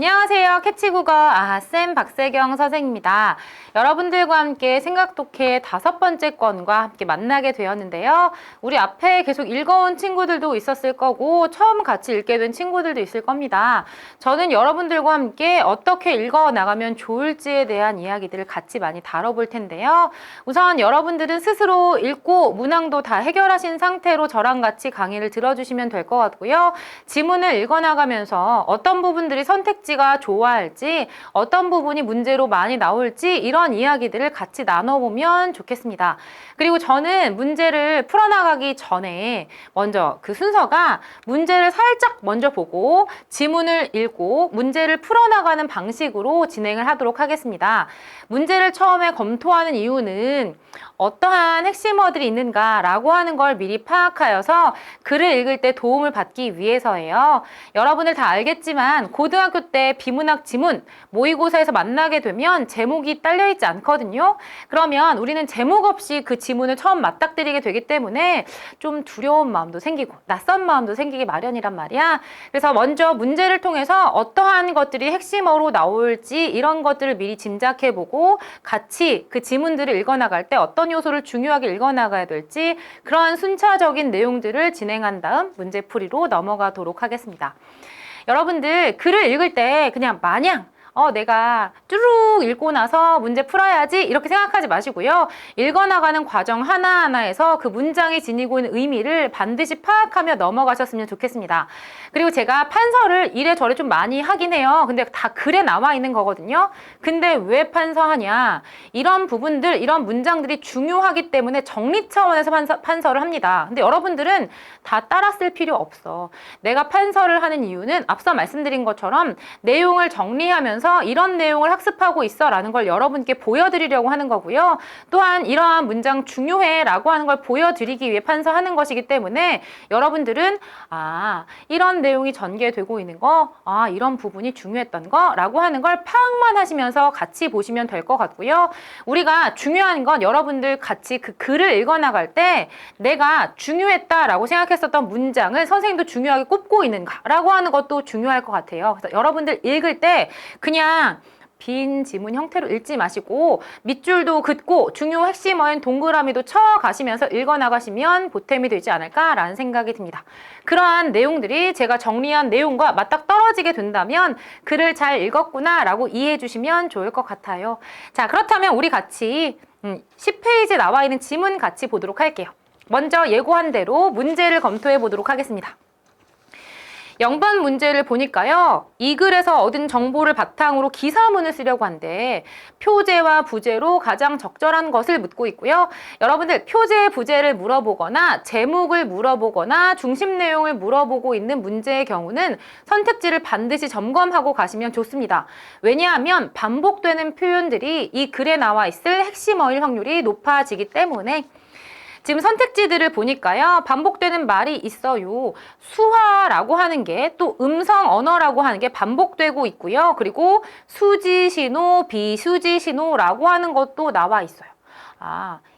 안녕하세요. 캐치국어 아하쌤 박세경 선생입니다. 여러분들과 함께 생각독해 5번째 건과 함께 만나게 되었는데요. 우리 앞에 계속 읽어온 친구들도 있었을 거고 처음 같이 읽게 된 친구들도 있을 겁니다. 저는 여러분들과 함께 어떻게 읽어나가면 좋을지에 대한 이야기들을 같이 많이 다뤄볼 텐데요. 우선 여러분들은 스스로 읽고 문항도 다 해결하신 상태로 저랑 같이 강의를 들어주시면 될 것 같고요. 지문을 읽어나가면서 어떤 부분들이 선택지가 좋아할지, 어떤 부분이 문제로 많이 나올지 이런 이야기들을 같이 나눠보면 좋겠습니다. 그리고 저는 문제를 풀어나가기 전에 먼저 그 순서가 문제를 살짝 먼저 보고 지문을 읽고 문제를 풀어나가는 방식으로 진행을 하도록 하겠습니다. 문제를 처음에 검토하는 이유는 어떠한 핵심어들이 있는가라고 하는 걸 미리 파악하여서 글을 읽을 때 도움을 받기 위해서예요. 여러분들 다 알겠지만 고등학교 때 비문학 지문 모의고사에서 만나게 되면 제목이 딸려있지 않거든요. 그러면 우리는 제목 없이 그 지문을 처음 맞닥뜨리게 되기 때문에 좀 두려운 마음도 생기고 낯선 마음도 생기기 마련이란 말이야. 그래서 먼저 문제를 통해서 어떠한 것들이 핵심어로 나올지 이런 것들을 미리 짐작해보고 같이 그 지문들을 읽어나갈 때 어떤 요소를 중요하게 읽어나가야 될지 그런 순차적인 내용들을 진행한 다음 문제풀이로 넘어가도록 하겠습니다. 여러분들 글을 읽을 때 그냥 마냥 내가 쭈룩 읽고 나서 문제 풀어야지 이렇게 생각하지 마시고요. 읽어나가는 과정 하나하나에서 그 문장이 지니고 있는 의미를 반드시 파악하며 넘어가셨으면 좋겠습니다. 그리고 제가 판서를 이래저래 좀 많이 하긴 해요. 근데 다 글에 나와 있는 거거든요. 근데 왜 판서하냐? 이런 부분들, 이런 문장들이 중요하기 때문에 정리 차원에서 판서를 합니다. 근데 여러분들은 다 따라 쓸 필요 없어. 내가 판서를 하는 이유는 앞서 말씀드린 것처럼 내용을 정리하면서 이런 내용을 학습하고 있어 라는 걸 여러분께 보여드리려고 하는 거고요. 또한 이러한 문장 중요해 라고 하는 걸 보여드리기 위해 판서하는 것이기 때문에 여러분들은 이런 내용이 전개되고 있는 거, 이런 부분이 중요했던 거 라고 하는 걸 파악만 하시면서 같이 보시면 될 것 같고요. 우리가 중요한 건 여러분들 같이 그 글을 읽어나갈 때 내가 중요했다 라고 생각했었던 문장을 선생님도 중요하게 꼽고 있는가 라고 하는 것도 중요할 것 같아요. 그래서 여러분들 읽을 때 그냥 빈 지문 형태로 읽지 마시고 밑줄도 긋고 중요 핵심어인 동그라미도 쳐 가시면서 읽어나가시면 보탬이 되지 않을까라는 생각이 듭니다. 그러한 내용들이 제가 정리한 내용과 맞딱 떨어지게 된다면 글을 잘 읽었구나 라고 이해해 주시면 좋을 것 같아요. 자, 그렇다면 우리 같이 10페이지에 나와 있는 지문 같이 보도록 할게요. 먼저 예고한 대로 문제를 검토해 보도록 하겠습니다. 0번 문제를 보니까요. 이 글에서 얻은 정보를 바탕으로 기사문을 쓰려고 한대. 표제와 부제로 가장 적절한 것을 묻고 있고요. 여러분들 표제, 부제를 물어보거나 제목을 물어보거나 중심 내용을 물어보고 있는 문제의 경우는 선택지를 반드시 점검하고 가시면 좋습니다. 왜냐하면 반복되는 표현들이 이 글에 나와 있을 핵심어일 확률이 높아지기 때문에 지금 선택지들을 보니까요. 반복되는 말이 있어요. 수화라고 하는 게 또 음성 언어라고 하는 게 반복되고 있고요. 그리고 수지신호, 비수지신호라고 하는 것도 나와 있어요.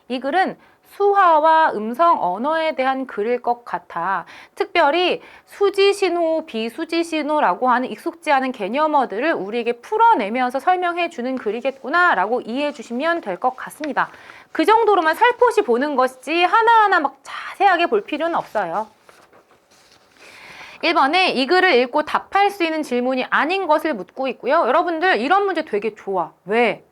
이 글은 수화와 음성 언어에 대한 글일 것 같아. 특별히 수지신호, 비수지신호라고 하는 익숙지 않은 개념어들을 우리에게 풀어내면서 설명해 주는 글이겠구나 라고 이해해 주시면 될 것 같습니다. 그 정도로만 살포시 보는 것이지 하나하나 막 자세하게 볼 필요는 없어요. 1번에 이 글을 읽고 답할 수 있는 질문이 아닌 것을 묻고 있고요. 여러분들 이런 문제 되게 좋아. 왜?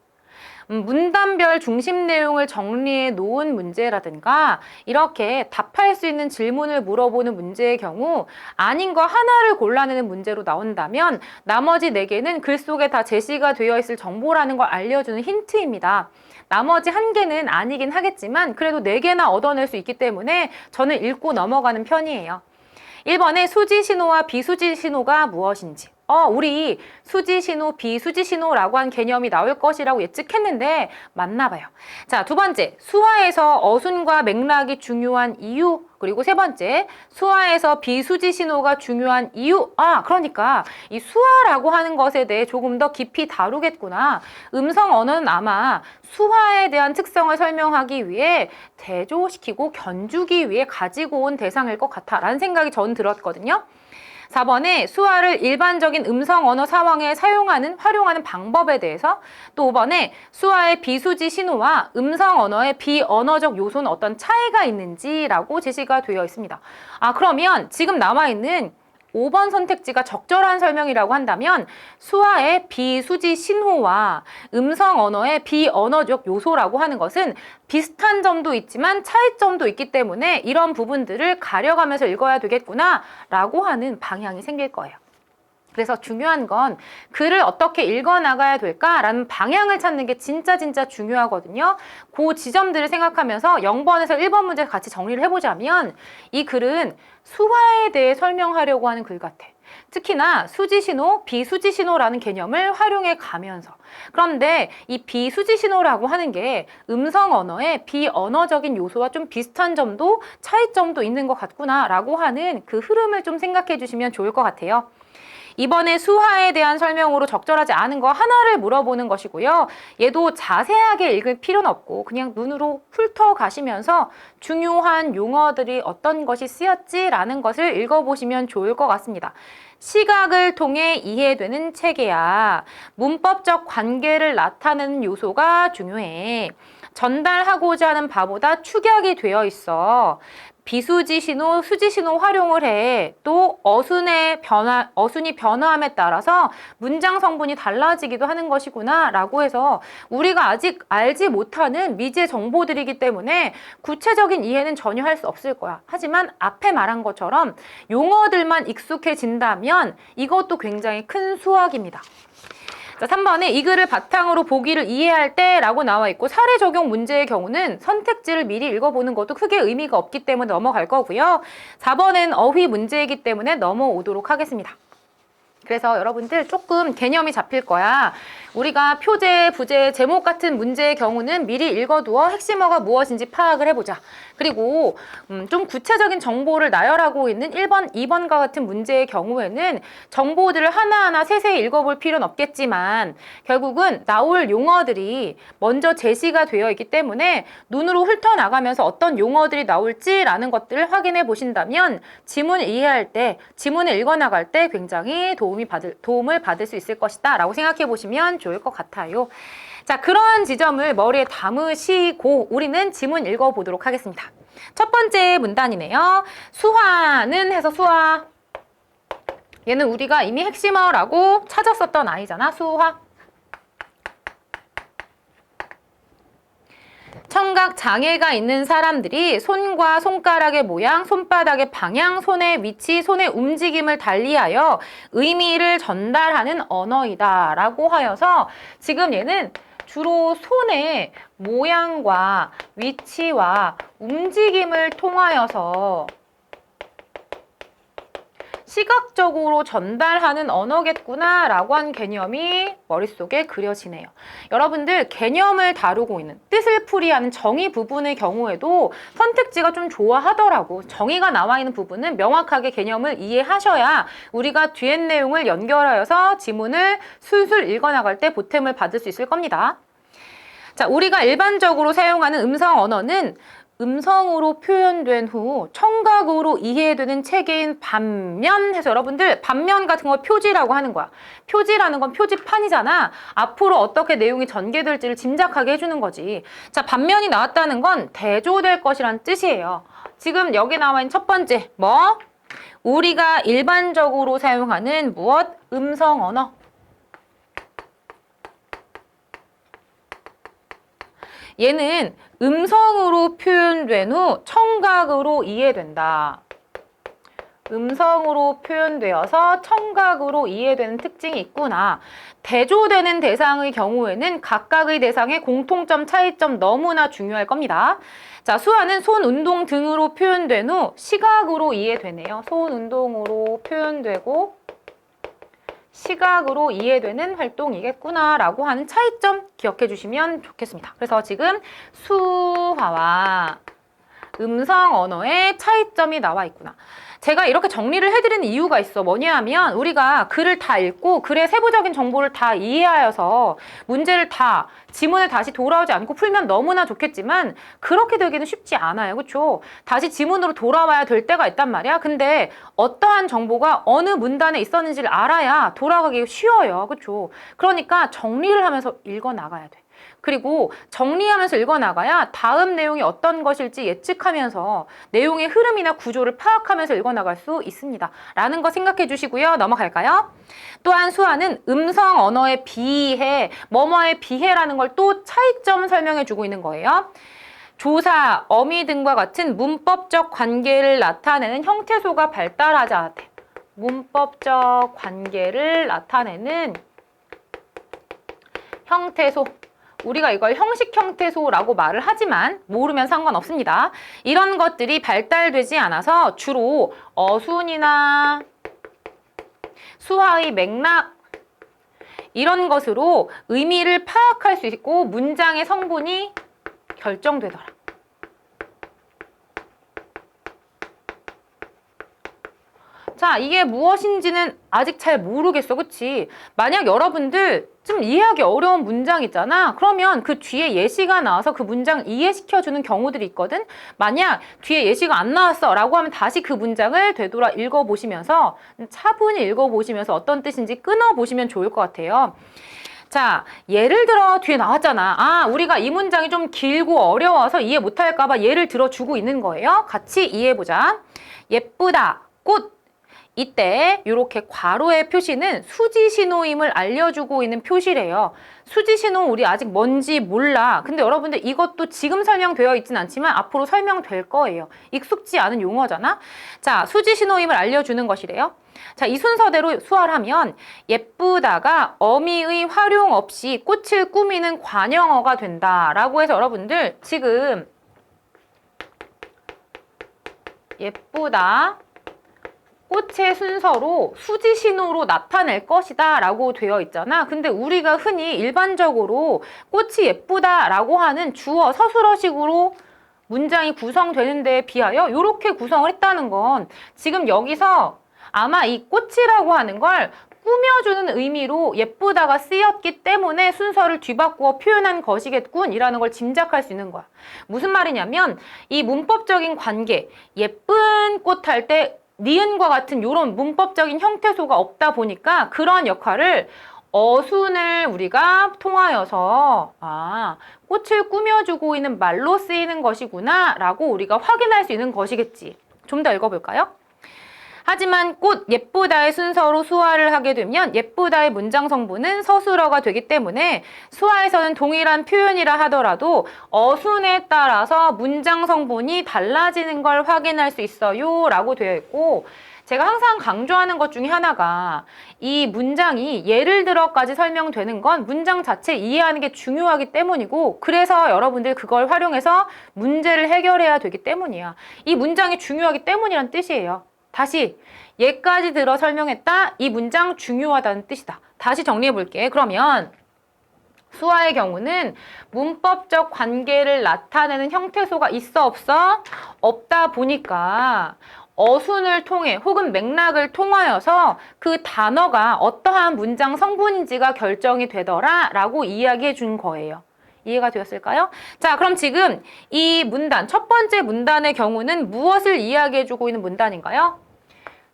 문단별 중심 내용을 정리해 놓은 문제라든가 이렇게 답할 수 있는 질문을 물어보는 문제의 경우 아닌 거 하나를 골라내는 문제로 나온다면 나머지 4개는 글 속에 다 제시가 되어 있을 정보라는 걸 알려주는 힌트입니다. 나머지 1개는 아니긴 하겠지만 그래도 4개나 얻어낼 수 있기 때문에 저는 읽고 넘어가는 편이에요. 1번에 수지신호와 비수지신호가 무엇인지 우리 수지신호, 비수지신호라고 한 개념이 나올 것이라고 예측했는데 맞나 봐요. 자, 2번째, 수화에서 어순과 맥락이 중요한 이유. 그리고 3번째, 수화에서 비수지신호가 중요한 이유. 그러니까 이 수화라고 하는 것에 대해 조금 더 깊이 다루겠구나. 음성 언어는 아마 수화에 대한 특성을 설명하기 위해 대조시키고 견주기 위해 가지고 온 대상일 것 같아 라는 생각이 저는 들었거든요. 4번에 수화를 일반적인 음성 언어 상황에 활용하는 방법에 대해서, 또 5번에 수화의 비수지 신호와 음성 언어의 비언어적 요소는 어떤 차이가 있는지라고 제시가 되어 있습니다. 그러면 지금 나와 있는 5번 선택지가 적절한 설명이라고 한다면 수화의 비수지 신호와 음성 언어의 비언어적 요소라고 하는 것은 비슷한 점도 있지만 차이점도 있기 때문에 이런 부분들을 가려가면서 읽어야 되겠구나 라고 하는 방향이 생길 거예요. 그래서 중요한 건 글을 어떻게 읽어나가야 될까라는 방향을 찾는 게 진짜 중요하거든요. 그 지점들을 생각하면서 0번에서 1번 문제 같이 정리를 해보자면 이 글은 수화에 대해 설명하려고 하는 글 같아. 특히나 수지신호, 비수지신호라는 개념을 활용해 가면서. 그런데 이 비수지신호라고 하는 게 음성 언어의 비언어적인 요소와 좀 비슷한 점도 차이점도 있는 것 같구나라고 하는 그 흐름을 좀 생각해 주시면 좋을 것 같아요. 이번에 수화에 대한 설명으로 적절하지 않은 거 하나를 물어보는 것이고요. 얘도 자세하게 읽을 필요는 없고 그냥 눈으로 훑어가시면서 중요한 용어들이 어떤 것이 쓰였지라는 것을 읽어보시면 좋을 것 같습니다. 시각을 통해 이해되는 체계야. 문법적 관계를 나타내는 요소가 중요해. 전달하고자 하는 바보다 축약이 되어 있어. 비수지 신호, 수지 신호 활용을 해. 또 어순이 변화함에 따라서 문장 성분이 달라지기도 하는 것이구나 라고 해서 우리가 아직 알지 못하는 미지의 정보들이기 때문에 구체적인 이해는 전혀 할 수 없을 거야. 하지만 앞에 말한 것처럼 용어들만 익숙해진다면 이것도 굉장히 큰 수확입니다. 자, 3번에 이 글을 바탕으로 보기를 이해할 때 라고 나와 있고 사례 적용 문제의 경우는 선택지를 미리 읽어보는 것도 크게 의미가 없기 때문에 넘어갈 거고요. 4번은 어휘 문제이기 때문에 넘어오도록 하겠습니다. 그래서 여러분들 조금 개념이 잡힐 거야. 우리가 표제, 부제, 제목 같은 문제의 경우는 미리 읽어두어 핵심어가 무엇인지 파악을 해보자. 그리고 좀 구체적인 정보를 나열하고 있는 1번, 2번과 같은 문제의 경우에는 정보들을 하나하나 세세히 읽어볼 필요는 없겠지만 결국은 나올 용어들이 먼저 제시가 되어 있기 때문에 눈으로 훑어나가면서 어떤 용어들이 나올지라는 것들을 확인해 보신다면 지문을 이해할 때, 지문을 읽어나갈 때 굉장히 도움을 받을 수 있을 것이다 라고 생각해 보시면 좋을 것 같아요. 자, 그런 지점을 머리에 담으시고 우리는 지문 읽어보도록 하겠습니다. 첫 번째 문단이네요. 수화는 해서 수화. 얘는 우리가 이미 핵심어라고 찾았었던 아이잖아. 수화. 청각 장애가 있는 사람들이 손과 손가락의 모양, 손바닥의 방향, 손의 위치, 손의 움직임을 달리하여 의미를 전달하는 언어이다 라고 하여서 지금 얘는 주로 손의 모양과 위치와 움직임을 통하여서 시각적으로 전달하는 언어겠구나 라고 한 개념이 머릿속에 그려지네요. 여러분들 개념을 다루고 있는 뜻을 풀이하는 정의 부분의 경우에도 선택지가 좀 좋아하더라고. 정의가 나와 있는 부분은 명확하게 개념을 이해하셔야 우리가 뒤에 내용을 연결하여서 지문을 술술 읽어나갈 때 보탬을 받을 수 있을 겁니다. 자, 우리가 일반적으로 사용하는 음성 언어는 음성으로 표현된 후 청각으로 이해되는 체계인 반면 해서 여러분들 반면 같은 거 표지라고 하는 거야. 표지라는 건 표지판이잖아. 앞으로 어떻게 내용이 전개될지를 짐작하게 해주는 거지. 자, 반면이 나왔다는 건 대조될 것이란 뜻이에요. 지금 여기 나와 있는 첫 번째 뭐? 우리가 일반적으로 사용하는 무엇? 음성 언어. 얘는 음성으로 표현된 후 청각으로 이해된다. 음성으로 표현되어서 청각으로 이해되는 특징이 있구나. 대조되는 대상의 경우에는 각각의 대상의 공통점, 차이점 너무나 중요할 겁니다. 자, 수화는 손 운동 등으로 표현된 후 시각으로 이해되네요. 손 운동으로 표현되고 시각으로 이해되는 활동이겠구나 라고 하는 차이점 기억해 주시면 좋겠습니다. 그래서 지금 수화와 음성 언어의 차이점이 나와 있구나. 제가 이렇게 정리를 해드리는 이유가 있어. 뭐냐 하면 우리가 글을 다 읽고 글의 세부적인 정보를 다 이해하여서 문제를 다 지문에 다시 돌아오지 않고 풀면 너무나 좋겠지만 그렇게 되기는 쉽지 않아요. 그렇죠? 다시 지문으로 돌아와야 될 때가 있단 말이야. 근데 어떠한 정보가 어느 문단에 있었는지를 알아야 돌아가기 쉬워요. 그렇죠? 그러니까 정리를 하면서 읽어 나가야 돼. 그리고 정리하면서 읽어나가야 다음 내용이 어떤 것일지 예측하면서 내용의 흐름이나 구조를 파악하면서 읽어나갈 수 있습니다. 라는 거 생각해 주시고요. 넘어갈까요? 또한 수화는 음성 언어에 비해, 뭐뭐에 비해라는 걸 또 차이점 설명해 주고 있는 거예요. 조사, 어미 등과 같은 문법적 관계를 나타내는 형태소가 발달하자. 문법적 관계를 나타내는 형태소. 우리가 이걸 형식 형태소라고 말을 하지만 모르면 상관없습니다. 이런 것들이 발달되지 않아서 주로 어순이나 수화의 맥락 이런 것으로 의미를 파악할 수 있고 문장의 성분이 결정되더라. 자, 이게 무엇인지는 아직 잘 모르겠어. 그치? 만약 여러분들 좀 이해하기 어려운 문장 있잖아. 그러면 그 뒤에 예시가 나와서 그 문장 이해시켜주는 경우들이 있거든. 만약 뒤에 예시가 안 나왔어 라고 하면 다시 그 문장을 되돌아 읽어보시면서 차분히 읽어보시면서 어떤 뜻인지 끊어보시면 좋을 것 같아요. 자, 예를 들어 뒤에 나왔잖아. 아, 우리가 이 문장이 좀 길고 어려워서 이해 못할까 봐 예를 들어주고 있는 거예요. 같이 이해해보자. 예쁘다, 꽃. 이때 이렇게 괄호의 표시는 수지신호임을 알려주고 있는 표시래요. 수지신호 우리 아직 뭔지 몰라. 근데 여러분들 이것도 지금 설명되어 있진 않지만 앞으로 설명될 거예요. 익숙지 않은 용어잖아. 자, 수지신호임을 알려주는 것이래요. 자, 이 순서대로 수화를 하면 예쁘다가 어미의 활용 없이 꽃을 꾸미는 관형어가 된다라고 해서 여러분들 지금 예쁘다 꽃의 순서로 수지신호로 나타낼 것이다 라고 되어 있잖아. 근데 우리가 흔히 일반적으로 꽃이 예쁘다 라고 하는 주어 서술어식으로 문장이 구성되는 데에 비하여 이렇게 구성을 했다는 건 지금 여기서 아마 이 꽃이라고 하는 걸 꾸며주는 의미로 예쁘다가 쓰였기 때문에 순서를 뒤바꾸어 표현한 것이겠군 이라는 걸 짐작할 수 있는 거야. 무슨 말이냐면 이 문법적인 관계, 예쁜 꽃 할 때 니은과 같은 이런 문법적인 형태소가 없다 보니까 그런 역할을 어순을 우리가 통하여서 꽃을 꾸며주고 있는 말로 쓰이는 것이구나 라고 우리가 확인할 수 있는 것이겠지. 좀 더 읽어볼까요? 하지만 꽃 예쁘다의 순서로 수화를 하게 되면 예쁘다의 문장 성분은 서술어가 되기 때문에 수화에서는 동일한 표현이라 하더라도 어순에 따라서 문장 성분이 달라지는 걸 확인할 수 있어요 라고 되어 있고, 제가 항상 강조하는 것 중에 하나가 이 문장이 예를 들어까지 설명되는 건 문장 자체 이해하는 게 중요하기 때문이고, 그래서 여러분들 그걸 활용해서 문제를 해결해야 되기 때문이야. 이 문장이 중요하기 때문이란 뜻이에요. 다시 예까지 들어 설명했다. 이 문장 중요하다는 뜻이다. 다시 정리해 볼게. 그러면 수화의 경우는 문법적 관계를 나타내는 형태소가 있어 없어? 없다 보니까 어순을 통해 혹은 맥락을 통하여서 그 단어가 어떠한 문장 성분인지가 결정이 되더라 라고 이야기해 준 거예요. 이해가 되었을까요? 자, 그럼 지금 이 문단, 첫 번째 문단의 경우는 무엇을 이야기해주고 있는 문단인가요?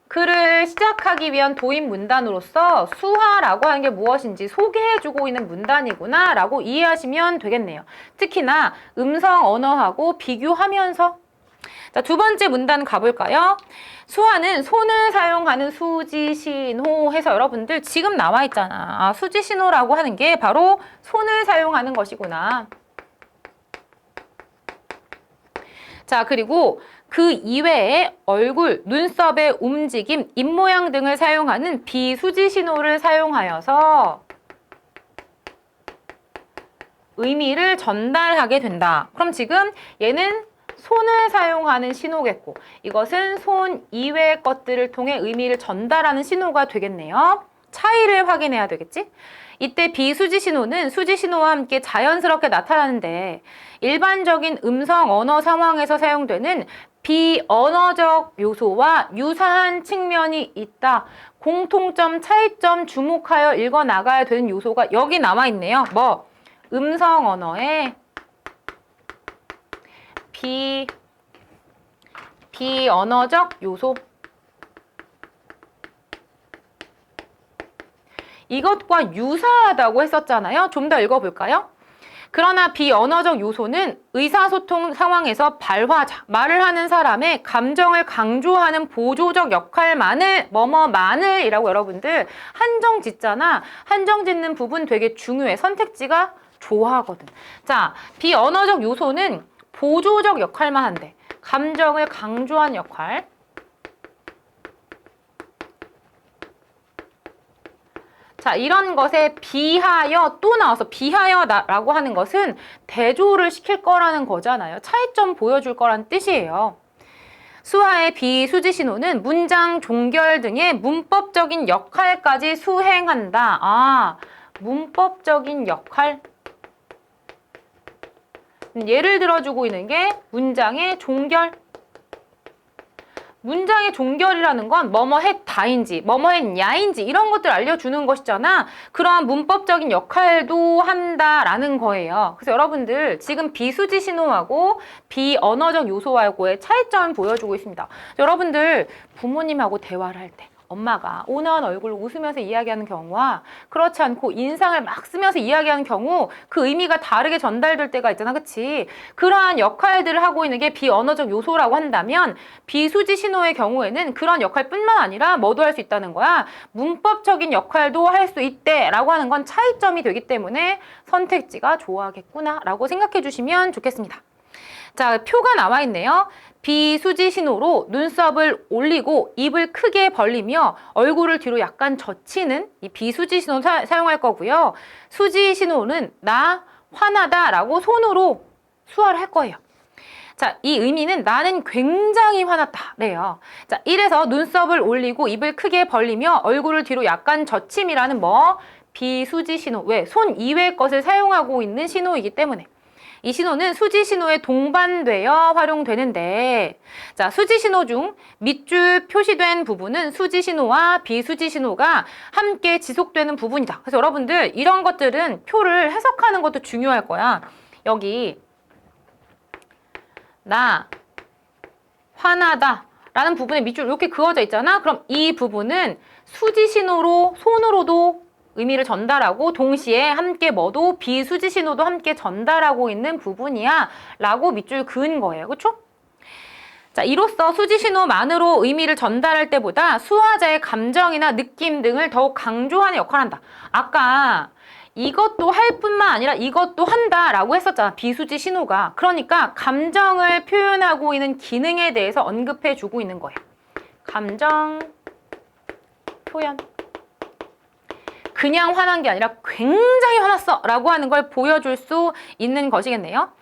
글을 시작하기 위한 도입 문단으로서 수화라고 하는 게 무엇인지 소개해주고 있는 문단이구나 라고 이해하시면 되겠네요. 특히나 음성 언어하고 비교하면서. 자, 두 번째 문단 가볼까요? 수화는 손을 사용하는 수지신호 해서 여러분들 지금 나와 있잖아. 수지신호라고 하는 게 바로 손을 사용하는 것이구나. 자, 그리고 그 이외에 얼굴, 눈썹의 움직임, 입모양 등을 사용하는 비수지신호를 사용하여서 의미를 전달하게 된다. 그럼 지금 얘는 손을 사용하는 신호겠고 이것은 손 이외의 것들을 통해 의미를 전달하는 신호가 되겠네요. 차이를 확인해야 되겠지? 이때 비수지 신호는 수지 신호와 함께 자연스럽게 나타나는데 일반적인 음성 언어 상황에서 사용되는 비언어적 요소와 유사한 측면이 있다. 공통점, 차이점 주목하여 읽어나가야 되는 요소가 여기 남아있네요. 뭐? 음성 언어의 비언어적 요소. 이것과 유사하다고 했었잖아요. 좀 더 읽어볼까요? 그러나 비언어적 요소는 의사소통 상황에서 발화자, 말을 하는 사람의 감정을 강조하는 보조적 역할만을, 뭐뭐만을이라고 여러분들 한정 짓잖아. 한정 짓는 부분 되게 중요해. 선택지가 좋아하거든. 자, 비언어적 요소는 보조적 역할만 한대. 감정을 강조한 역할. 자, 이런 것에 비하여 또 나와서 비하여라고 하는 것은 대조를 시킬 거라는 거잖아요. 차이점 보여줄 거라는 뜻이에요. 수하의 비수지 신호는 문장 종결 등의 문법적인 역할까지 수행한다. 아, 문법적인 역할. 예를 들어주고 있는 게 문장의 종결. 문장의 종결이라는 건 뭐뭐했 다인지, 뭐뭐했 야인지 이런 것들 알려주는 것이잖아. 그런 문법적인 역할도 한다라는 거예요. 그래서 여러분들 지금 비수지 신호하고 비언어적 요소하고의 차이점을 보여주고 있습니다. 여러분들 부모님하고 대화를 할 때 엄마가 온화한 얼굴로 웃으면서 이야기하는 경우와 그렇지 않고 인상을 막 쓰면서 이야기하는 경우 그 의미가 다르게 전달될 때가 있잖아. 그치? 그러한 역할들을 하고 있는 게 비언어적 요소라고 한다면 비수지 신호의 경우에는 그런 역할뿐만 아니라 뭐도 할 수 있다는 거야. 문법적인 역할도 할 수 있대 라고 하는 건 차이점이 되기 때문에 선택지가 좋아하겠구나 라고 생각해 주시면 좋겠습니다. 자, 표가 나와 있네요. 비수지 신호로 눈썹을 올리고 입을 크게 벌리며 얼굴을 뒤로 약간 젖히는 이 비수지 신호 사용할 거고요. 수지 신호는 나 화나다 라고 손으로 수화를 할 거예요. 자, 이 의미는 나는 굉장히 화났다 래요. 자, 이래서 눈썹을 올리고 입을 크게 벌리며 얼굴을 뒤로 약간 젖힘이라는 뭐 비수지 신호. 왜? 손 이외의 것을 사용하고 있는 신호이기 때문에. 이 신호는 수지 신호에 동반되어 활용되는데, 자, 수지 신호 중 밑줄 표시된 부분은 수지 신호와 비수지 신호가 함께 지속되는 부분이다. 그래서 여러분들 이런 것들은 표를 해석하는 것도 중요할 거야. 여기 나 화나다 라는 부분에 밑줄 이렇게 그어져 있잖아. 그럼 이 부분은 수지 신호로 손으로도 의미를 전달하고 동시에 함께 뭐도 비수지 신호도 함께 전달하고 있는 부분이야 라고 밑줄 그은 거예요. 그렇죠? 자, 이로써 수지 신호만으로 의미를 전달할 때보다 수화자의 감정이나 느낌 등을 더욱 강조하는 역할을 한다. 아까 이것도 할 뿐만 아니라 이것도 한다 라고 했었잖아. 비수지 신호가. 그러니까 감정을 표현하고 있는 기능에 대해서 언급해 주고 있는 거예요. 감정 표현. 그냥 화난 게 아니라 굉장히 화났어 라고 하는 걸 보여줄 수 있는 것이겠네요.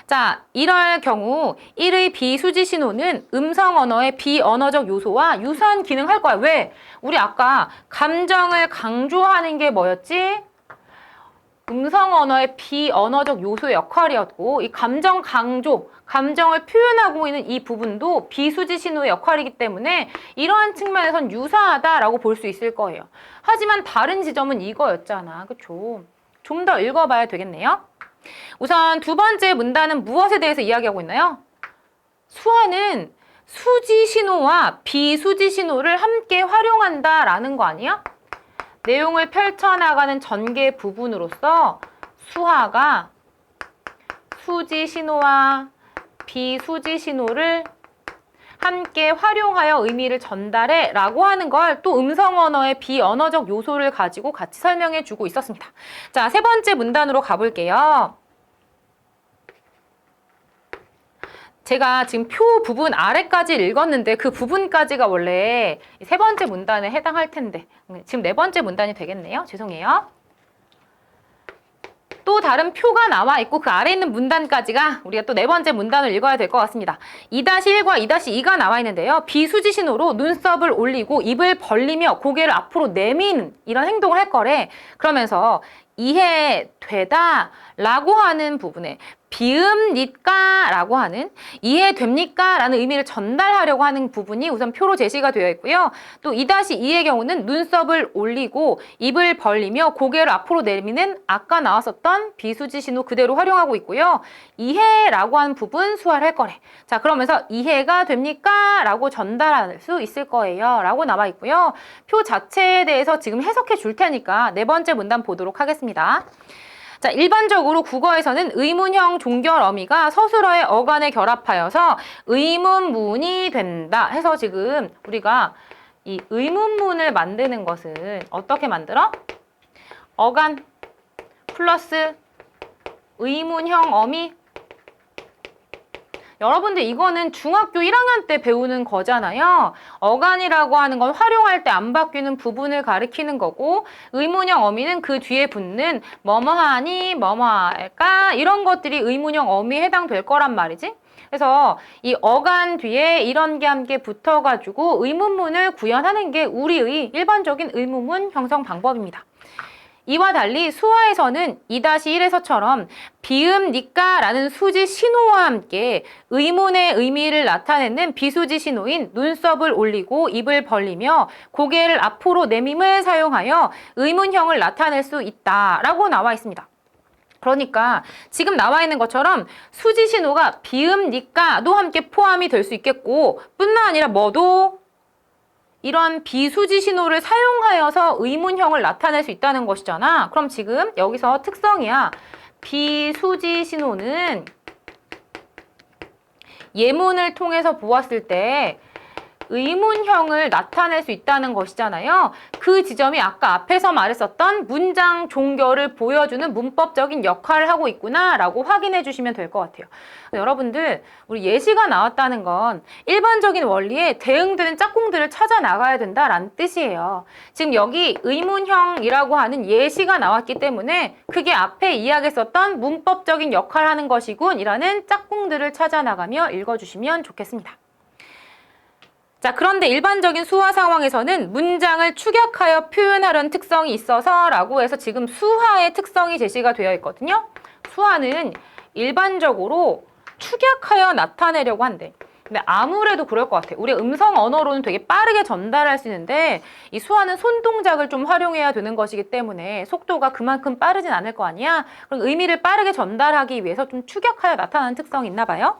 자, 이럴 경우 1의 비수지 신호는 음성 언어의 비언어적 요소와 유사한 기능을 할 거야. 왜? 우리 아까 감정을 강조하는 게 뭐였지? 음성 언어의 비언어적 요소의 역할이었고 이 감정 강조, 감정을 표현하고 있는 이 부분도 비수지 신호의 역할이기 때문에 이러한 측면에선 유사하다라고 볼 수 있을 거예요. 하지만 다른 지점은 이거였잖아. 그쵸? 좀 더 읽어봐야 되겠네요. 우선 두 번째 문단은 무엇에 대해서 이야기하고 있나요? 수화는 수지 신호와 비수지 신호를 함께 활용한다라는 거 아니야? 내용을 펼쳐나가는 전개 부분으로서 수화가 수지 신호와 비수지 신호를 함께 활용하여 의미를 전달해 라고 하는 걸 또 음성 언어의 비언어적 요소를 가지고 같이 설명해 주고 있었습니다. 자, 세 번째 문단으로 가볼게요. 제가 지금 표 부분 아래까지 읽었는데 그 부분까지가 원래 세 번째 문단에 해당할 텐데 지금 네 번째 문단이 되겠네요. 죄송해요. 또 다른 표가 나와 있고 그 아래 있는 문단까지가 우리가 또 네 번째 문단을 읽어야 될 것 같습니다. 2-1과 2-2가 나와 있는데요. 비수지 신호로 눈썹을 올리고 입을 벌리며 고개를 앞으로 내미는 이런 행동을 할 거래. 그러면서 이해되다 라고 하는 부분에 비읍니까? 라고 하는 이해됩니까? 라는 의미를 전달하려고 하는 부분이 우선 표로 제시가 되어 있고요. 또 2-2의 경우는 눈썹을 올리고 입을 벌리며 고개를 앞으로 내미는 아까 나왔었던 비수지 신호 그대로 활용하고 있고요. 이해라고 하는 부분 수화를 할 거래. 자, 그러면서 이해가 됩니까? 라고 전달할 수 있을 거예요. 라고 나와 있고요. 표 자체에 대해서 지금 해석해 줄 테니까 네 번째 문단 보도록 하겠습니다. 자, 일반적으로 국어에서는 의문형 종결 어미가 서술어의 어간에 결합하여서 의문문이 된다 해서 지금 우리가 이 의문문을 만드는 것은 어떻게 만들어? 어간 플러스 의문형 어미. 여러분들 이거는 중학교 1학년 때 배우는 거잖아요. 어간이라고 하는 건 활용할 때 안 바뀌는 부분을 가리키는 거고 의문형 어미는 그 뒤에 붙는 뭐뭐하니 뭐뭐할까 이런 것들이 의문형 어미에 해당될 거란 말이지. 그래서 이 어간 뒤에 이런 게 함께 붙어가지고 의문문을 구현하는 게 우리의 일반적인 의문문 형성 방법입니다. 이와 달리 수화에서는 2-1에서처럼 비읍니까? 라는 수지 신호와 함께 의문의 의미를 나타내는 비수지 신호인 눈썹을 올리고 입을 벌리며 고개를 앞으로 내밈을 사용하여 의문형을 나타낼 수 있다라고 나와 있습니다. 그러니까 지금 나와 있는 것처럼 수지 신호가 비읍니까도 함께 포함이 될 수 있겠고 뿐만 아니라 뭐도 이런 비수지 신호를 사용하여서 의문형을 나타낼 수 있다는 것이잖아. 그럼 지금 여기서 특성이야. 비수지 신호는 예문을 통해서 보았을 때 의문형을 나타낼 수 있다는 것이잖아요. 그 지점이 아까 앞에서 말했었던 문장 종결을 보여주는 문법적인 역할을 하고 있구나 라고 확인해 주시면 될 것 같아요. 여러분들 우리 예시가 나왔다는 건 일반적인 원리에 대응되는 짝꿍들을 찾아 나가야 된다라는 뜻이에요. 지금 여기 의문형이라고 하는 예시가 나왔기 때문에 그게 앞에 이야기했었던 문법적인 역할을 하는 것이군 이라는 짝꿍들을 찾아 나가며 읽어주시면 좋겠습니다. 자, 그런데 일반적인 수화 상황에서는 문장을 축약하여 표현하려는 특성이 있어서 라고 해서 지금 수화의 특성이 제시가 되어 있거든요. 수화는 일반적으로 축약하여 나타내려고 한대. 근데 아무래도 그럴 것 같아. 우리 음성 언어로는 되게 빠르게 전달할 수 있는데 이 수화는 손동작을 좀 활용해야 되는 것이기 때문에 속도가 그만큼 빠르진 않을 거 아니야? 그럼 의미를 빠르게 전달하기 위해서 좀 축약하여 나타나는 특성이 있나 봐요.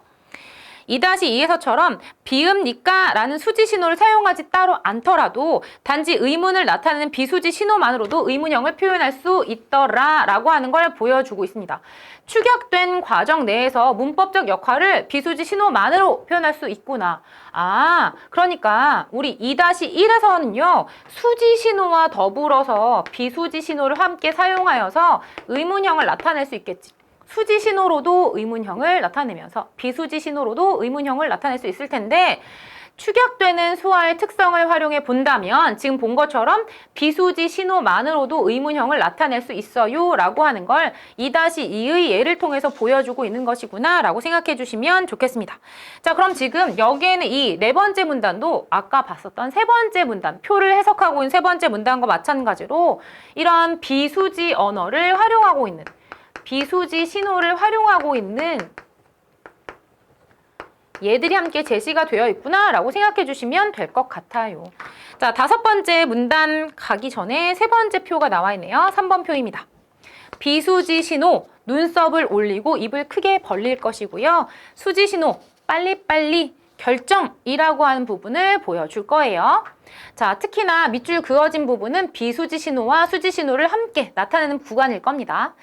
2-2에서처럼 비읍니까? 라는 수지 신호를 사용하지 따로 않더라도 단지 의문을 나타내는 비수지 신호만으로도 의문형을 표현할 수 있더라 라고 하는 걸 보여주고 있습니다. 축약된 과정 내에서 문법적 역할을 비수지 신호만으로 표현할 수 있구나. 아, 그러니까 우리 2-1에서는요. 수지 신호와 더불어서 비수지 신호를 함께 사용하여서 의문형을 나타낼 수 있겠지. 수지 신호로도 의문형을 나타내면서 비수지 신호로도 의문형을 나타낼 수 있을 텐데 축약되는 수화의 특성을 활용해 본다면 지금 본 것처럼 비수지 신호만으로도 의문형을 나타낼 수 있어요 라고 하는 걸 2-2의 예를 통해서 보여주고 있는 것이구나 라고 생각해 주시면 좋겠습니다. 자, 그럼 지금 여기에는 이 네 번째 문단도 아까 봤었던 세 번째 문단, 표를 해석하고 있는 세 번째 문단과 마찬가지로 이런 비수지 언어를 활용하고 있는 비수지 신호를 활용하고 있는 얘들이 함께 제시가 되어 있구나 라고 생각해 주시면 될 것 같아요. 자, 5번째 문단 가기 전에 세 번째 표가 나와 있네요. 3번 표입니다. 비수지 신호, 눈썹을 올리고 입을 크게 벌릴 것이고요. 수지 신호, 빨리빨리, 결정이라고 하는 부분을 보여줄 거예요. 자, 특히나 밑줄 그어진 부분은 비수지 신호와 수지 신호를 함께 나타내는 구간일 겁니다.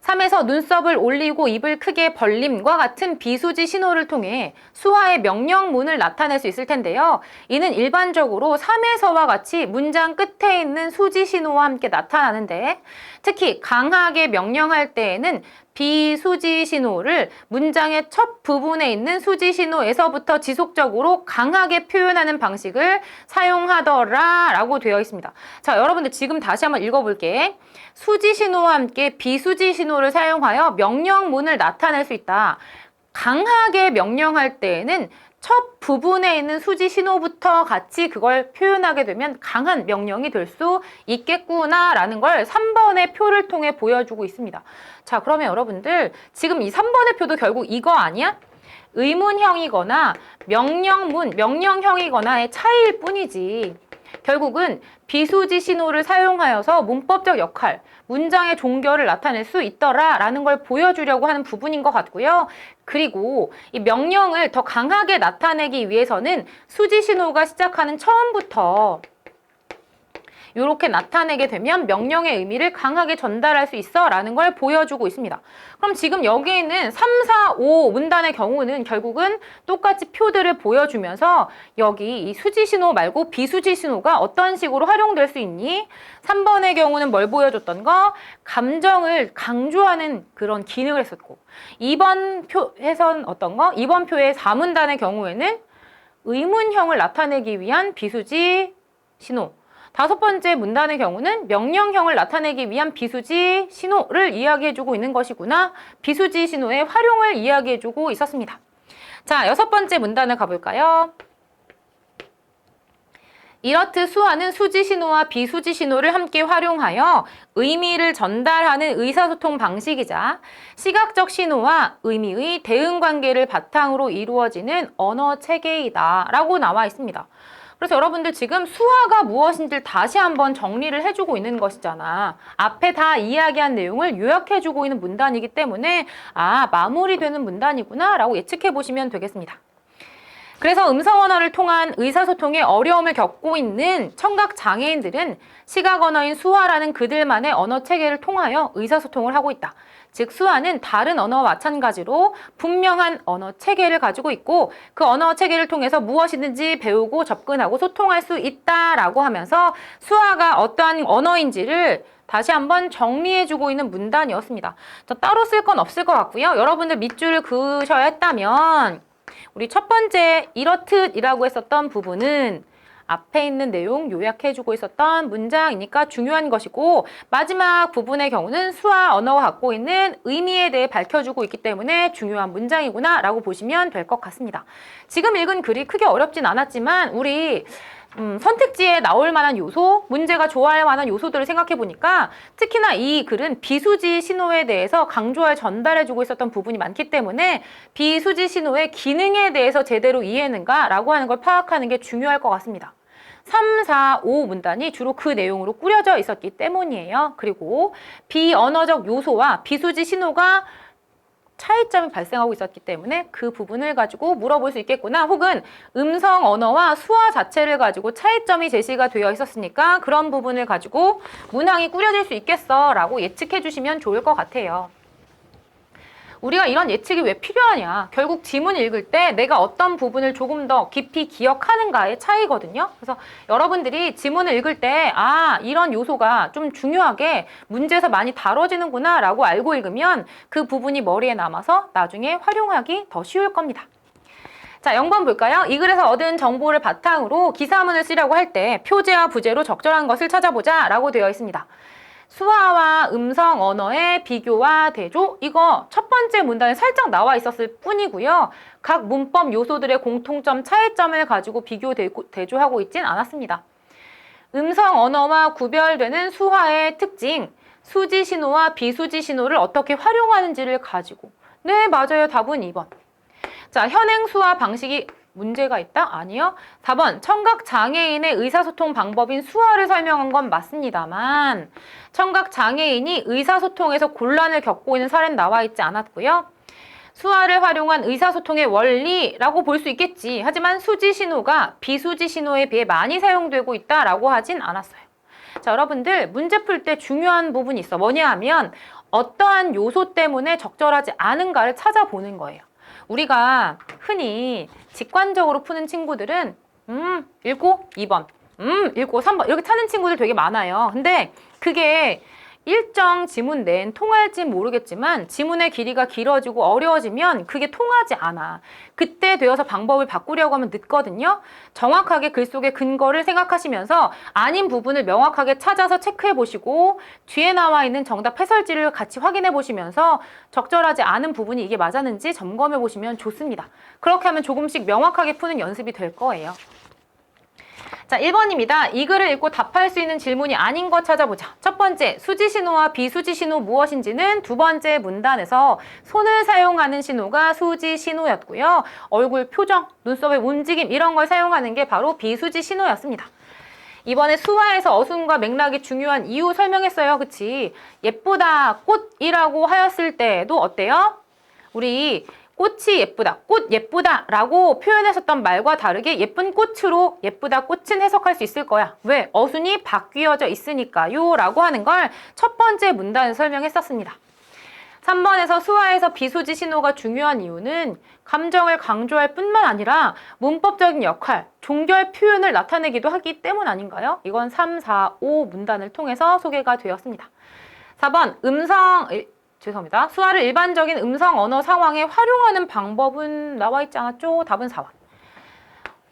3에서 눈썹을 올리고 입을 크게 벌림과 같은 비수지 신호를 통해 수화의 명령문을 나타낼 수 있을 텐데요. 이는 일반적으로 3에서와 같이 문장 끝에 있는 수지 신호와 함께 나타나는데 특히 강하게 명령할 때에는 비수지 신호를 문장의 첫 부분에 있는 수지 신호에서부터 지속적으로 강하게 표현하는 방식을 사용하더라 라고 되어 있습니다. 자, 여러분들 지금 다시 한번 읽어볼게. 수지 신호와 함께 비수지 신호를 사용하여 명령문을 나타낼 수 있다. 강하게 명령할 때에는 첫 부분에 있는 수지 신호부터 같이 그걸 표현하게 되면 강한 명령이 될 수 있겠구나라는 걸 3번의 표를 통해 보여주고 있습니다. 자, 그러면 여러분들 지금 이 3번의 표도 결국 이거 아니야? 의문형이거나 명령형이거나의 차이일 뿐이지. 결국은 비수지 신호를 사용하여서 문법적 역할, 문장의 종결을 나타낼 수 있더라라는 걸 보여주려고 하는 부분인 것 같고요. 그리고 이 명령을 더 강하게 나타내기 위해서는 수지 신호가 시작하는 처음부터 이렇게 나타내게 되면 명령의 의미를 강하게 전달할 수 있어 라는 걸 보여주고 있습니다. 그럼 지금 여기 있는 3, 4, 5 문단의 경우는 결국은 똑같이 표들을 보여주면서 여기 이 수지 신호 말고 비수지 신호가 어떤 식으로 활용될 수 있니? 3번의 경우는 뭘 보여줬던 거? 감정을 강조하는 그런 기능을 했었고 2번 표에선 어떤 거? 2번 표의 4문단의 경우에는 의문형을 나타내기 위한 비수지 신호 5번째 문단의 경우는 명령형을 나타내기 위한 비수지 신호를 이야기해주고 있는 것이구나. 비수지 신호의 활용을 이야기해주고 있었습니다. 자, 6번째 문단을 가볼까요? 이렇듯 수화는 수지 신호와 비수지 신호를 함께 활용하여 의미를 전달하는 의사소통 방식이자 시각적 신호와 의미의 대응 관계를 바탕으로 이루어지는 언어 체계이다 라고 나와 있습니다. 그래서 여러분들 지금 수화가 무엇인지를 다시 한번 정리를 해주고 있는 것이잖아. 앞에 다 이야기한 내용을 요약해주고 있는 문단이기 때문에 마무리되는 문단이구나 라고 예측해 보시면 되겠습니다. 그래서 음성 언어를 통한 의사소통에 어려움을 겪고 있는 청각 장애인들은 시각 언어인 수화라는 그들만의 언어 체계를 통하여 의사소통을 하고 있다. 즉 수화는 다른 언어와 마찬가지로 분명한 언어 체계를 가지고 있고 그 언어 체계를 통해서 무엇이든지 배우고 접근하고 소통할 수 있다라고 하면서 수화가 어떠한 언어인지를 다시 한번 정리해주고 있는 문단이었습니다. 따로 쓸 건 없을 것 같고요. 여러분들 밑줄을 그으셔야 했다면 우리 첫 번째 이렇듯이라고 했었던 부분은 앞에 있는 내용 요약해주고 있었던 문장이니까 중요한 것이고 마지막 부분의 경우는 수화 언어가 갖고 있는 의미에 대해 밝혀주고 있기 때문에 중요한 문장이구나 라고 보시면 될 것 같습니다. 지금 읽은 글이 크게 어렵진 않았지만 우리 선택지에 나올 만한 요소, 문제가 좋아할 만한 요소들을 생각해 보니까 특히나 이 글은 비수지 신호에 대해서 강조해 전달해주고 있었던 부분이 많기 때문에 비수지 신호의 기능에 대해서 제대로 이해했는가 라고 하는 걸 파악하는 게 중요할 것 같습니다. 3, 4, 5 문단이 주로 그 내용으로 꾸려져 있었기 때문이에요. 그리고 비언어적 요소와 비수지 신호가 차이점이 발생하고 있었기 때문에 그 부분을 가지고 물어볼 수 있겠구나 혹은 음성 언어와 수화 자체를 가지고 차이점이 제시가 되어 있었으니까 그런 부분을 가지고 문항이 꾸려질 수 있겠어 라고 예측해 주시면 좋을 것 같아요. 우리가 이런 예측이 왜 필요하냐? 결국 지문 읽을 때 내가 어떤 부분을 조금 더 깊이 기억하는가의 차이거든요. 그래서 여러분들이 지문을 읽을 때 이런 요소가 좀 중요하게 문제에서 많이 다뤄지는구나 라고 알고 읽으면 그 부분이 머리에 남아서 나중에 활용하기 더 쉬울 겁니다. 자, 0번 볼까요? 이 글에서 얻은 정보를 바탕으로 기사문을 쓰려고 할 때 표제와 부제로 적절한 것을 찾아보자 라고 되어 있습니다. 수화와 음성 언어의 비교와 대조 이거 첫 번째 문단에 살짝 나와 있었을 뿐이고요. 각 문법 요소들의 공통점 차이점을 가지고 비교 대조하고 있진 않았습니다. 음성 언어와 구별되는 수화의 특징, 수지 신호와 비수지 신호를 어떻게 활용하는지를 가지고 네, 맞아요. 답은 2번. 자, 현행 수화 방식이 문제가 있다? 아니요. 4번 청각 장애인의 의사소통 방법인 수화를 설명한 건 맞습니다만 청각 장애인이 의사소통에서 곤란을 겪고 있는 사례는 나와 있지 않았고요. 수화를 활용한 의사소통의 원리라고 볼 수 있겠지. 하지만 수지 신호가 비수지 신호에 비해 많이 사용되고 있다라고 하진 않았어요. 자, 여러분들 문제 풀 때 중요한 부분이 있어. 뭐냐 하면 어떠한 요소 때문에 적절하지 않은가를 찾아보는 거예요. 우리가 흔히 직관적으로 푸는 친구들은 읽고 2번, 읽고 3번 이렇게 타는 친구들 되게 많아요. 근데 그게 일정 지문 내엔 통할진 모르겠지만 지문의 길이가 길어지고 어려워지면 그게 통하지 않아. 그때 되어서 방법을 바꾸려고 하면 늦거든요. 정확하게 글 속의 근거를 생각하시면서 아닌 부분을 명확하게 찾아서 체크해 보시고 뒤에 나와 있는 정답 해설지를 같이 확인해 보시면서 적절하지 않은 부분이 이게 맞았는지 점검해 보시면 좋습니다. 그렇게 하면 조금씩 명확하게 푸는 연습이 될 거예요. 자, 1번입니다. 이 글을 읽고 답할 수 있는 질문이 아닌 거 찾아보자. 첫 번째, 수지 신호와 비수지 신호 무엇인지는 두 번째 문단에서 손을 사용하는 신호가 수지 신호였고요. 얼굴 표정, 눈썹의 움직임 이런 걸 사용하는 게 바로 비수지 신호였습니다. 이번에 수화에서 어순과 맥락이 중요한 이유 설명했어요. 그치? 예쁘다, 꽃이라고 하였을 때도 어때요? 우리 꽃이 예쁘다, 꽃 예쁘다 라고 표현했었던 말과 다르게 예쁜 꽃으로 예쁘다, 꽃은 해석할 수 있을 거야. 왜? 어순이 바뀌어져 있으니까요 라고 하는 걸 첫 번째 문단에서 설명했었습니다. 3번에서 수화에서 비수지 신호가 중요한 이유는 감정을 강조할 뿐만 아니라 문법적인 역할, 종결 표현을 나타내기도 하기 때문 아닌가요? 이건 3, 4, 5 문단을 통해서 소개가 되었습니다. 4번 죄송합니다. 수화를 일반적인 음성 언어 상황에 활용하는 방법은 나와 있지 않았죠? 답은 4번.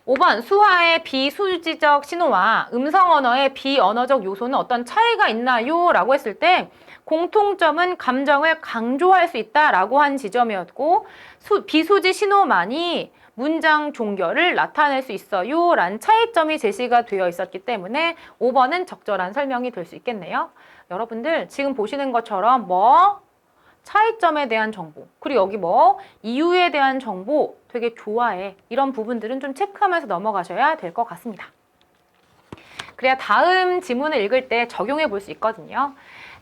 5번 수화의 비수지적 신호와 음성 언어의 비언어적 요소는 어떤 차이가 있나요? 라고 했을 때 공통점은 감정을 강조할 수 있다라고 한 지점이었고 비수지 신호만이 문장 종결을 나타낼 수 있어요 라는 차이점이 제시가 되어 있었기 때문에 5번은 적절한 설명이 될 수 있겠네요. 여러분들 지금 보시는 것처럼 차이점에 대한 정보, 그리고 여기 이유에 대한 정보 되게 좋아해. 이런 부분들은 좀 체크하면서 넘어가셔야 될 것 같습니다. 그래야 다음 지문을 읽을 때 적용해 볼 수 있거든요.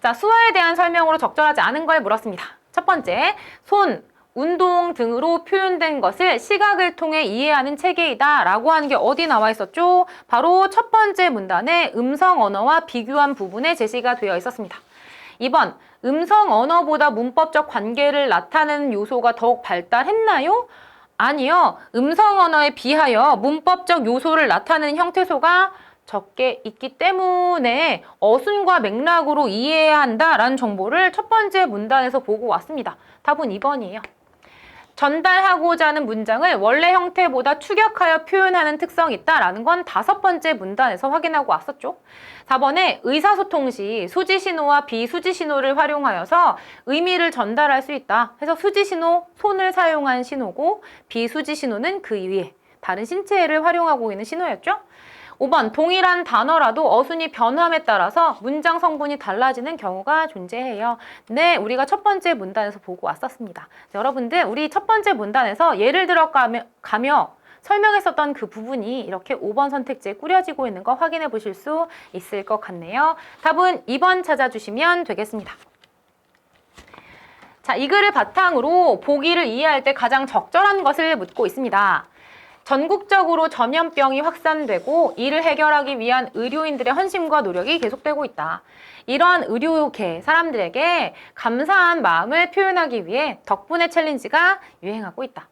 자, 수화에 대한 설명으로 적절하지 않은 걸 물었습니다. 첫 번째, 손, 운동 등으로 표현된 것을 시각을 통해 이해하는 체계이다 라고 하는 게 어디 나와 있었죠? 바로 첫 번째 문단에 음성 언어와 비교한 부분에 제시가 되어 있었습니다. 2번, 음성 언어보다 문법적 관계를 나타내는 요소가 더욱 발달했나요? 아니요. 음성 언어에 비하여 문법적 요소를 나타내는 형태소가 적게 있기 때문에 어순과 맥락으로 이해해야 한다라는 정보를 첫 번째 문단에서 보고 왔습니다. 답은 2번이에요. 전달하고자 하는 문장을 원래 형태보다 축약하여 표현하는 특성이 있다라는 건 다섯 번째 문단에서 확인하고 왔었죠. 4번에 의사소통 시 수지신호와 비수지신호를 활용하여서 의미를 전달할 수 있다. 해서 수지신호, 손을 사용한 신호고 비수지신호는 그 위에 다른 신체를 활용하고 있는 신호였죠. 5번, 동일한 단어라도 어순이 변함에 따라서 문장 성분이 달라지는 경우가 존재해요. 네, 우리가 첫 번째 문단에서 보고 왔었습니다. 여러분들, 우리 첫 번째 문단에서 예를 들어 가며 설명했었던 그 부분이 이렇게 5번 선택지에 꾸려지고 있는 거 확인해 보실 수 있을 것 같네요. 답은 2번 찾아주시면 되겠습니다. 자, 이 글을 바탕으로 보기를 이해할 때 가장 적절한 것을 묻고 있습니다. 전국적으로 전염병이 확산되고 이를 해결하기 위한 의료인들의 헌신과 노력이 계속되고 있다. 이러한 의료계 사람들에게 감사한 마음을 표현하기 위해 덕분에 챌린지가 유행하고 있다.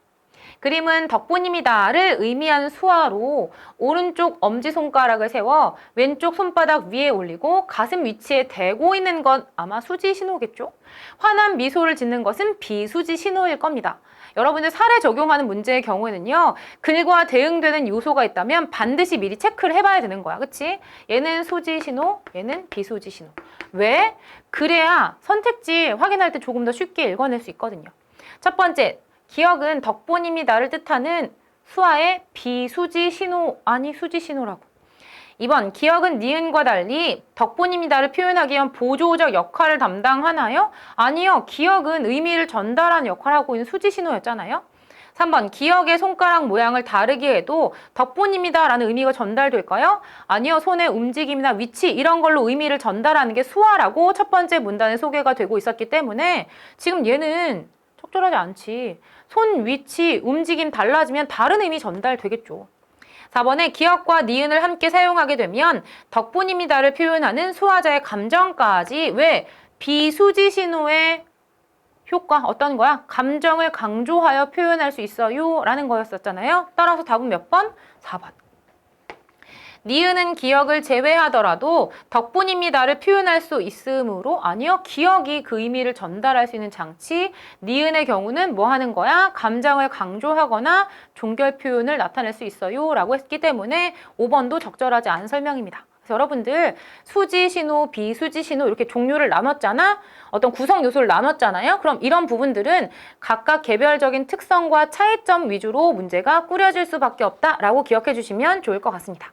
그림은 덕분입니다를 의미하는 수화로 오른쪽 엄지손가락을 세워 왼쪽 손바닥 위에 올리고 가슴 위치에 대고 있는 건 아마 수지 신호겠죠? 환한 미소를 짓는 것은 비수지 신호일 겁니다. 여러분들 사례 적용하는 문제의 경우에는요, 글과 대응되는 요소가 있다면 반드시 미리 체크를 해봐야 되는 거야. 그치? 얘는 수지 신호, 얘는 비수지 신호. 왜? 그래야 선택지 확인할 때 조금 더 쉽게 읽어낼 수 있거든요. 첫 번째, 기억은 덕분입니다를 뜻하는 수화의 비수지 신호, 아니 수지 신호라고. 2번, 기억은 니은과 달리 덕분입니다를 표현하기 위한 보조적 역할을 담당하나요? 아니요. 기억은 의미를 전달하는 역할을 하고 있는 수지 신호였잖아요. 3번, 기억의 손가락 모양을 다르게 해도 덕분입니다라는 의미가 전달될까요? 아니요. 손의 움직임이나 위치 이런 걸로 의미를 전달하는 게 수화라고 첫 번째 문단에 소개가 되고 있었기 때문에 지금 얘는 적절하지 않지. 손 위치, 움직임 달라지면 다른 의미 전달되겠죠. 4번에 기억과 니은을 함께 사용하게 되면 덕분입니다를 표현하는 수화자의 감정까지 왜? 비수지 신호의 효과 어떤 거야? 감정을 강조하여 표현할 수 있어요 라는 거였었잖아요. 따라서 답은 몇 번? 4번. 니은은 기억을 제외하더라도 덕분입니다를 표현할 수 있으므로 아니요. 기억이 그 의미를 전달할 수 있는 장치. 니은의 경우는 뭐 하는 거야? 감정을 강조하거나 종결 표현을 나타낼 수 있어요. 라고 했기 때문에 5번도 적절하지 않은 설명입니다. 그래서 여러분들 수지 신호, 비수지 신호 이렇게 종류를 나눴잖아. 어떤 구성 요소를 나눴잖아요. 그럼 이런 부분들은 각각 개별적인 특성과 차이점 위주로 문제가 꾸려질 수밖에 없다라고 기억해 주시면 좋을 것 같습니다.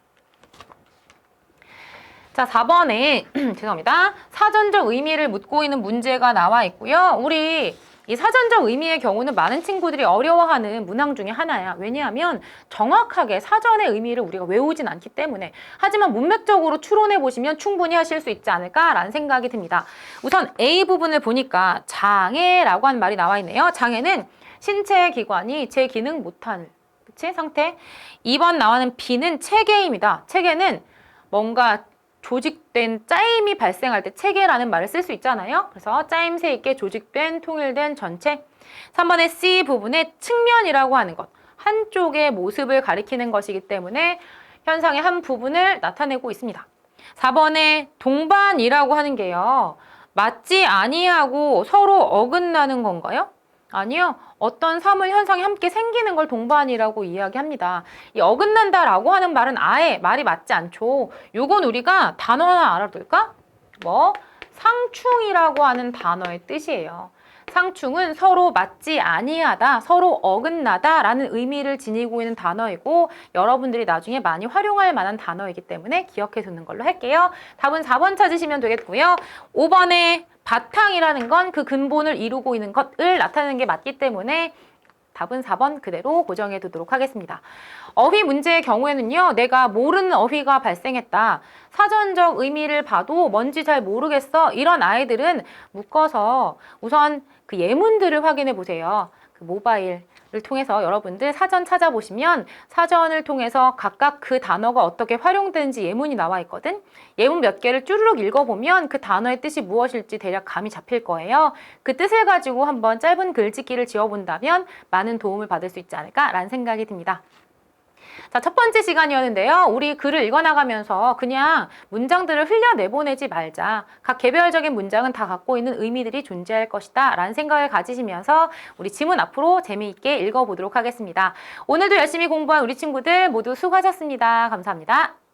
자, 4번에 죄송합니다. 사전적 의미를 묻고 있는 문제가 나와 있고요. 우리 이 사전적 의미의 경우는 많은 친구들이 어려워하는 문항 중에 하나야. 왜냐하면 정확하게 사전의 의미를 우리가 외우진 않기 때문에. 하지만 문맥적으로 추론해 보시면 충분히 하실 수 있지 않을까라는 생각이 듭니다. 우선 A 부분을 보니까 장애라고 하는 말이 나와 있네요. 장애는 신체 기관이 제 기능 못하는 그치? 상태. 2번 나오는 B는 체계입니다. 체계는 뭔가 조직된 짜임이 발생할 때 체계라는 말을 쓸 수 있잖아요. 그래서 짜임새 있게 조직된 통일된 전체. 3번의 C 부분의 측면이라고 하는 것. 한쪽의 모습을 가리키는 것이기 때문에 현상의 한 부분을 나타내고 있습니다. 4번의 동반이라고 하는 게요. 맞지 아니하고 서로 어긋나는 건가요? 아니요. 어떤 사물 현상이 함께 생기는 걸 동반이라고 이야기합니다. 이 어긋난다라고 하는 말은 아예 말이 맞지 않죠. 요건 우리가 단어 하나 알아둘까? 뭐? 상충이라고 하는 단어의 뜻이에요. 상충은 서로 맞지 아니하다, 서로 어긋나다라는 의미를 지니고 있는 단어이고 여러분들이 나중에 많이 활용할 만한 단어이기 때문에 기억해 두는 걸로 할게요. 답은 4번 찾으시면 되겠고요. 5번에 바탕이라는 건 그 근본을 이루고 있는 것을 나타내는 게 맞기 때문에 답은 4번 그대로 고정해 두도록 하겠습니다. 어휘 문제의 경우에는요. 내가 모르는 어휘가 발생했다. 사전적 의미를 봐도 뭔지 잘 모르겠어. 이런 아이들은 묶어서 우선 그 예문들을 확인해 보세요. 그 모바일을 통해서 여러분들 사전 찾아보시면 사전을 통해서 각각 그 단어가 어떻게 활용되는지 예문이 나와 있거든. 예문 몇 개를 쭈르륵 읽어보면 그 단어의 뜻이 무엇일지 대략 감이 잡힐 거예요. 그 뜻을 가지고 한번 짧은 글짓기를 지어본다면 많은 도움을 받을 수 있지 않을까라는 생각이 듭니다. 자, 첫 번째 시간이었는데요. 우리 글을 읽어나가면서 그냥 문장들을 흘려내보내지 말자. 각 개별적인 문장은 다 갖고 있는 의미들이 존재할 것이다 라는 생각을 가지시면서 우리 지문 앞으로 재미있게 읽어보도록 하겠습니다. 오늘도 열심히 공부한 우리 친구들 모두 수고하셨습니다. 감사합니다.